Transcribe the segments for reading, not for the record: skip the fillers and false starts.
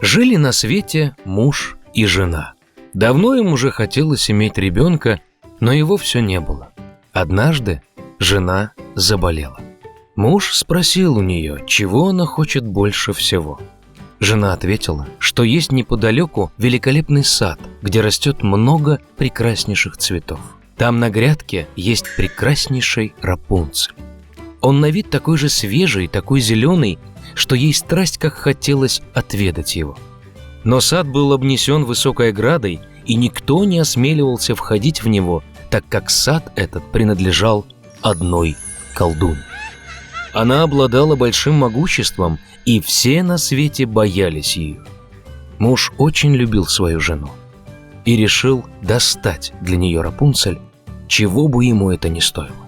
Жили на свете муж и жена. Давно им уже хотелось иметь ребенка, но его все не было. Однажды жена заболела. Муж спросил у нее, чего она хочет больше всего. Жена ответила, что есть неподалеку великолепный сад, где растет много прекраснейших цветов. Там на грядке есть прекраснейший Рапунцель. Он на вид такой же свежий, такой зеленый, что ей страсть как хотелось отведать его. Но сад был обнесен высокой оградой, и никто не осмеливался входить в него, так как сад этот принадлежал одной колдунье. Она обладала большим могуществом, и все на свете боялись ее. Муж очень любил свою жену и решил достать для нее Рапунцель, чего бы ему это ни стоило.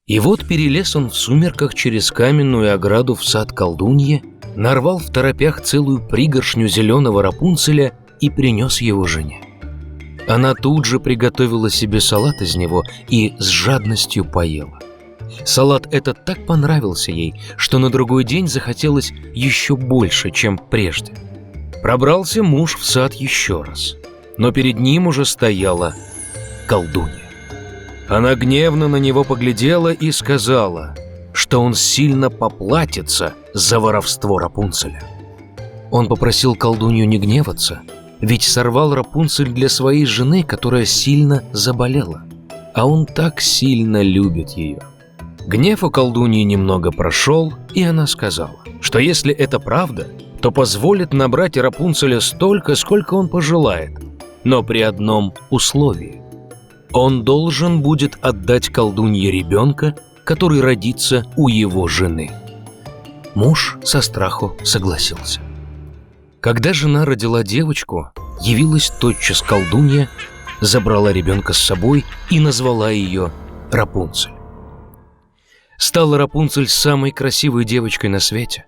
И вот перелез он в сумерках через каменную ограду в сад колдуньи, нарвал в торопях целую пригоршню зеленого Рапунцеля и принес его жене. Она тут же приготовила себе салат из него и с жадностью поела. Салат этот так понравился ей, что на другой день захотелось еще больше, чем прежде. Пробрался муж в сад еще раз, но перед ним уже стояла колдунья. Она гневно на него поглядела и сказала, что он сильно поплатится за воровство Рапунцеля. Он попросил колдунью не гневаться, ведь сорвал Рапунцель для своей жены, которая сильно заболела, а он так сильно любит ее. Гнев у колдуньи немного прошел, и она сказала, что если это правда, то позволит набрать Рапунцеля столько, сколько он пожелает, но при одном условии. Он должен будет отдать колдунье ребенка, который родится у его жены. Муж со страху согласился. Когда жена родила девочку, явилась тотчас колдунья, забрала ребенка с собой и назвала ее Рапунцель. Стала Рапунцель самой красивой девочкой на свете.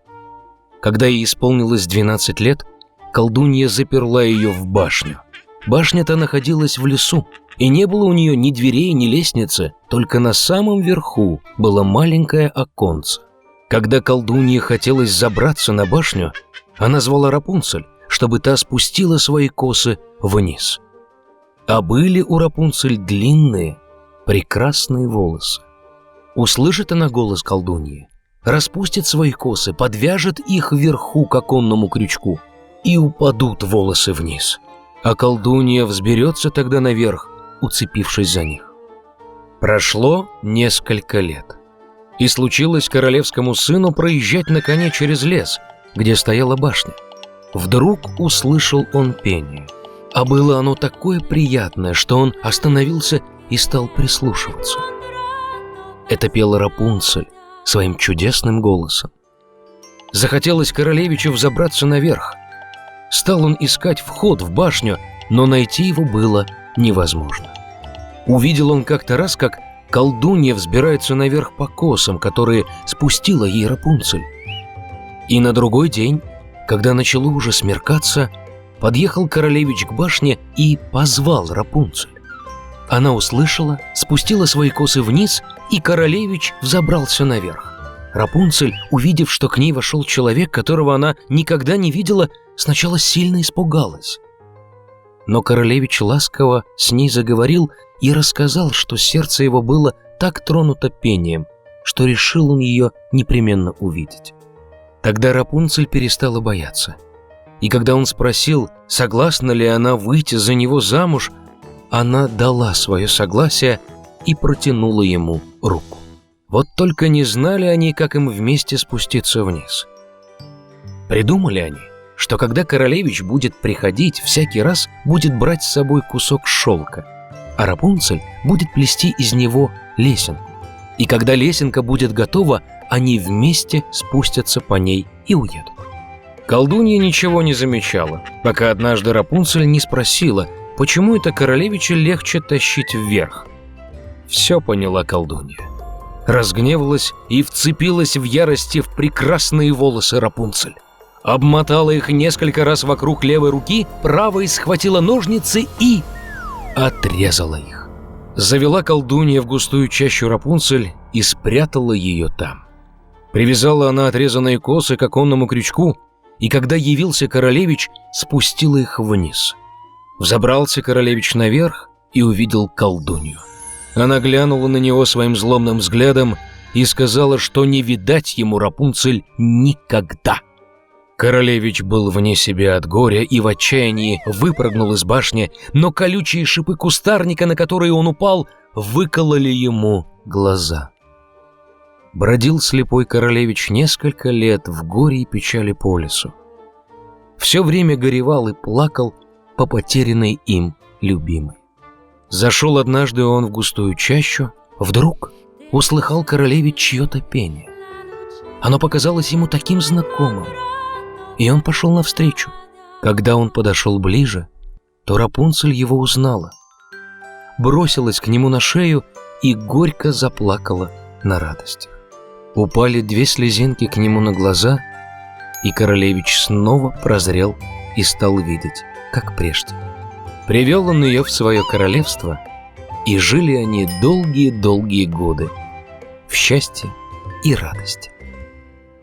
Когда ей исполнилось 12 лет, колдунья заперла ее в башню. Башня-то находилась в лесу, и не было у нее ни дверей, ни лестницы, только на самом верху было маленькое оконце. Когда колдунье хотелось забраться на башню, она звала Рапунцель, чтобы та спустила свои косы вниз. А были у Рапунцель длинные, прекрасные волосы. Услышит она голос колдуньи, распустит свои косы, подвяжет их вверху к оконному крючку, и упадут волосы вниз. А колдунья взберется тогда наверх, уцепившись за них. Прошло несколько лет, и случилось королевскому сыну проезжать на коне через лес, где стояла башня. Вдруг услышал он пение, а было оно такое приятное, что он остановился и стал прислушиваться. Это пела Рапунцель своим чудесным голосом. Захотелось королевичу взобраться наверх. Стал он искать вход в башню, но найти его было невозможно. Увидел он как-то раз, как колдунья взбирается наверх по косам, которые спустила ей Рапунцель. И на другой день, когда начало уже смеркаться, подъехал королевич к башне и позвал Рапунцель. Она услышала, спустила свои косы вниз, и королевич взобрался наверх. Рапунцель, увидев, что к ней вошел человек, которого она никогда не видела, сначала сильно испугалась. Но королевич ласково с ней заговорил и рассказал, что сердце его было так тронуто пением, что решил он ее непременно увидеть. Тогда Рапунцель перестала бояться. И когда он спросил, согласна ли она выйти за него замуж, она дала свое согласие и протянула ему руку. Вот только не знали они, как им вместе спуститься вниз. Придумали они, что когда королевич будет приходить, всякий раз будет брать с собой кусок шелка, а Рапунцель будет плести из него лесенку. И когда лесенка будет готова, они вместе спустятся по ней и уедут. Колдунья ничего не замечала, пока однажды Рапунцель не спросила, почему это королевича легче тащить вверх. Все поняла колдунья. Разгневалась и вцепилась в ярости в прекрасные волосы Рапунцель. Обмотала их несколько раз вокруг левой руки, правой схватила ножницы и отрезала их. Завела колдунья в густую чащу Рапунцель и спрятала ее там. Привязала она отрезанные косы к оконному крючку и когда явился королевич, спустила их вниз. Взобрался королевич наверх и увидел колдунью. Она глянула на него своим злобным взглядом и сказала, что не видать ему Рапунцель никогда. Королевич был вне себя от горя и в отчаянии выпрыгнул из башни, но колючие шипы кустарника, на которые он упал, выкололи ему глаза. Бродил слепой королевич несколько лет в горе и печали по лесу. Все время горевал и плакал по потерянной им любимой. Зашел однажды он в густую чащу, вдруг услыхал королевич чье-то пение. Оно показалось ему таким знакомым, и он пошел навстречу. Когда он подошел ближе, то Рапунцель его узнала, бросилась к нему на шею и горько заплакала на радостях. Упали 2 слезинки к нему на глаза, и королевич снова прозрел и стал видеть, как прежде. Привел он ее в свое королевство, и жили они долгие-долгие годы в счастье и радости.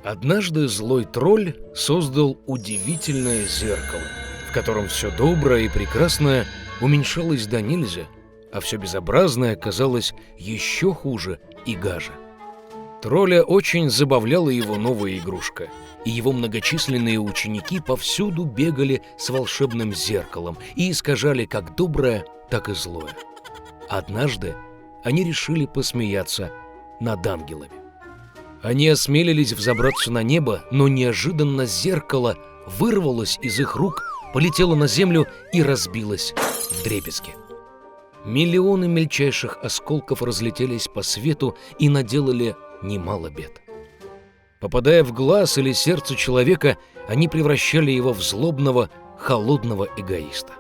Однажды злой тролль создал удивительное зеркало, в котором все доброе и прекрасное уменьшалось до нельзя, а все безобразное казалось еще хуже и гаже. Тролля очень забавляла его новая игрушка, и его многочисленные ученики повсюду бегали с волшебным зеркалом и искажали как доброе, так и злое. Однажды они решили посмеяться над ангелами. Они осмелились взобраться на небо, но неожиданно зеркало вырвалось из их рук, полетело на землю и разбилось вдребезги. Миллионы мельчайших осколков разлетелись по свету и наделали немало бед. Попадая в глаз или сердце человека, они превращали его в злобного, холодного эгоиста.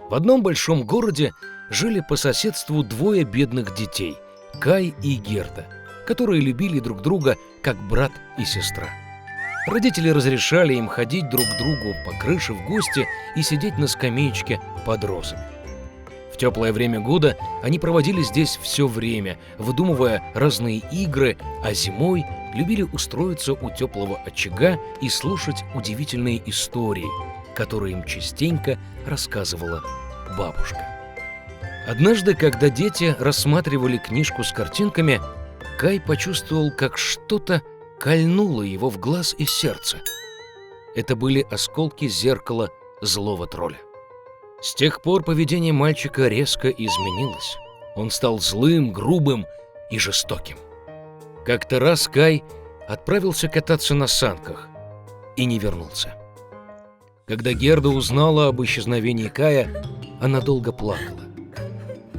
В одном большом городе жили по соседству 2 бедных детей – Кай и Герда, которые любили друг друга как брат и сестра. Родители разрешали им ходить друг к другу по крыше в гости и сидеть на скамеечке под розами. В теплое время года они проводили здесь все время, выдумывая разные игры, а зимой любили устроиться у теплого очага и слушать удивительные истории, которые им частенько рассказывала бабушка. Однажды, когда дети рассматривали книжку с картинками, Кай почувствовал, как что-то кольнуло его в глаз и сердце. Это были осколки зеркала злого тролля. С тех пор поведение мальчика резко изменилось. Он стал злым, грубым и жестоким. Как-то раз Кай отправился кататься на санках и не вернулся. Когда Герда узнала об исчезновении Кая, она долго плакала.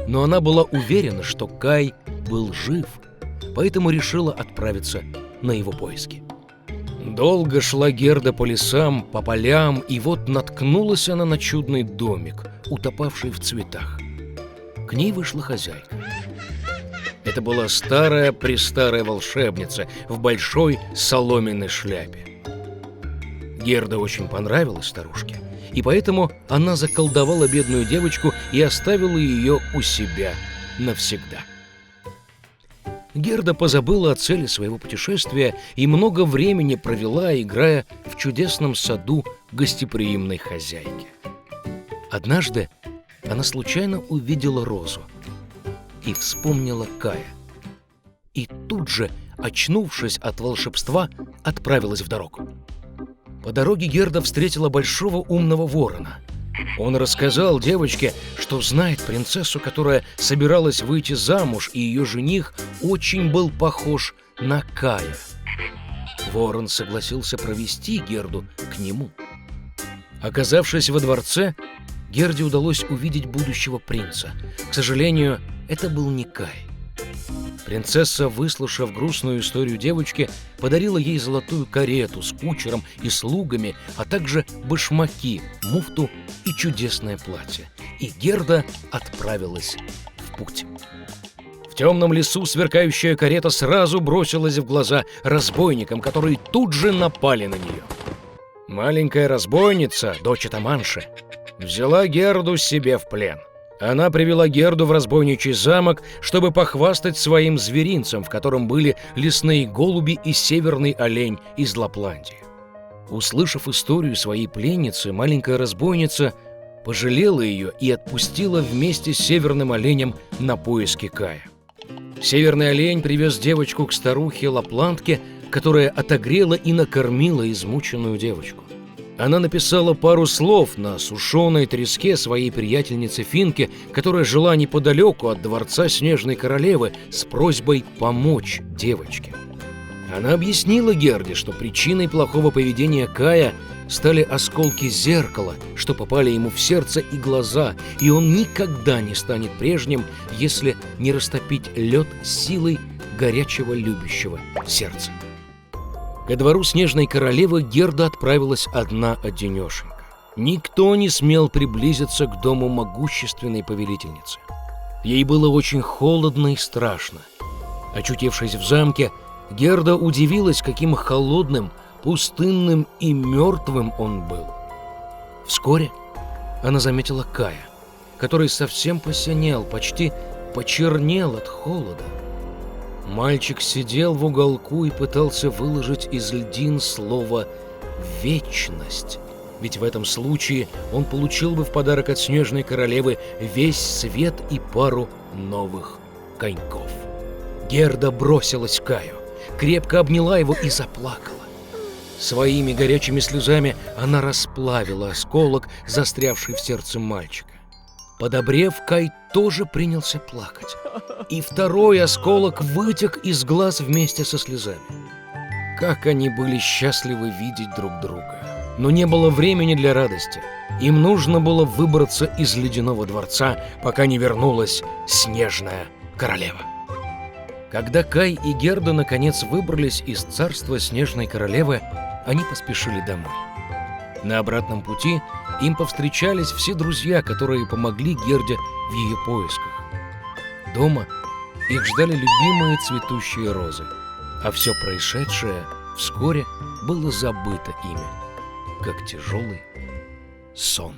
Но она была уверена, что Кай был жив, поэтому решила отправиться на его поиски. Долго шла Герда по лесам, по полям, и вот наткнулась она на чудный домик, утопавший в цветах. К ней вышла хозяйка. Это была старая-престарая волшебница в большой соломенной шляпе. Герда очень понравилась старушке, и поэтому она заколдовала бедную девочку и оставила ее у себя навсегда. Герда позабыла о цели своего путешествия и много времени провела, играя в чудесном саду гостеприимной хозяйки. Однажды она случайно увидела розу и вспомнила Кая. И тут же, очнувшись от волшебства, отправилась в дорогу. По дороге Герда встретила большого умного ворона. Он рассказал девочке, что знает принцессу, которая собиралась выйти замуж, и ее жених очень был похож на Кая. Ворон согласился провести Герду к нему. Оказавшись во дворце, Герде удалось увидеть будущего принца. К сожалению, это был не Кай. Принцесса, выслушав грустную историю девочки, подарила ей золотую карету с кучером и слугами, а также башмаки, муфту и чудесное платье. И Герда отправилась в путь. В темном лесу сверкающая карета сразу бросилась в глаза разбойникам, которые тут же напали на нее. Маленькая разбойница, дочь атаманши, взяла Герду себе в плен. Она привела Герду в разбойничий замок, чтобы похвастать своим зверинцем, в котором были лесные голуби и северный олень из Лапландии. Услышав историю своей пленницы, маленькая разбойница пожалела ее и отпустила вместе с северным оленем на поиски Кая. Северный олень привез девочку к старухе-лапландке, которая отогрела и накормила измученную девочку. Она написала пару слов на сушеной треске своей приятельнице Финке, которая жила неподалеку от дворца Снежной Королевы, с просьбой помочь девочке. Она объяснила Герде, что причиной плохого поведения Кая стали осколки зеркала, что попали ему в сердце и глаза, и он никогда не станет прежним, если не растопить лед силой горячего любящего сердца. Ко двору Снежной Королевы Герда отправилась одна-одинешенька. Никто не смел приблизиться к дому могущественной повелительницы. Ей было очень холодно и страшно. Очутившись в замке, Герда удивилась, каким холодным, пустынным и мертвым он был. Вскоре она заметила Кая, который совсем посинел, почти почернел от холода. Мальчик сидел в уголку и пытался выложить из льдин слово «вечность», ведь в этом случае он получил бы в подарок от Снежной Королевы весь свет и пару новых коньков. Герда бросилась к Каю, крепко обняла его и заплакала. Своими горячими слезами она расплавила осколок, застрявший в сердце мальчика. Подобрев, Кай тоже принялся плакать. И второй осколок вытек из глаз вместе со слезами. Как они были счастливы видеть друг друга. Но не было времени для радости. Им нужно было выбраться из ледяного дворца, пока не вернулась Снежная Королева. Когда Кай и Герда наконец выбрались из царства Снежной Королевы, они поспешили домой. На обратном пути им повстречались все друзья, которые помогли Герде в ее поисках. Дома их ждали любимые цветущие розы, а все происшедшее вскоре было забыто ими, как тяжелый сон.